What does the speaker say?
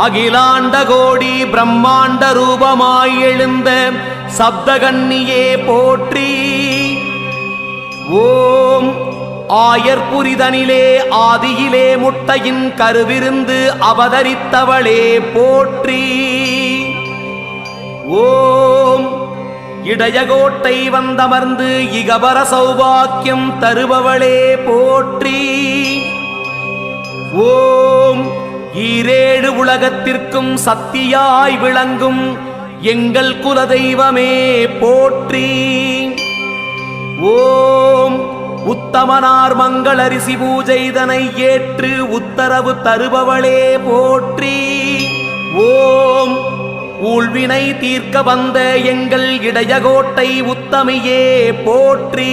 அகிலாண்ட கோடி பிரம்மாண்ட ரூபமாய் எழுந்த சப்தகன்னியே போற்றி. ஓம் ஆயர்புரிதனிலே ஆதியிலே முட்டையின் கருவிருந்து அவதரித்தவளே போற்றி. ஓம் இடையகோட்டை வந்தமர்ந்து இகபர சௌபாக்கியம் தருபவளே போற்றி. ஓம் ஈரேழு உலகத்திற்கும் சக்தியாய் விளங்கும் எங்கள் குலதெய்வமே போற்றி. ஓம் உத்தமனார் மங்களரிசி பூஜைதனை ஏற்று உத்தரவு தருபவளே போற்றி. ஓம் ஊழ்வினை தீர்க்க வந்த எங்கள் இடையகோட்டை உத்தமியே போற்றி.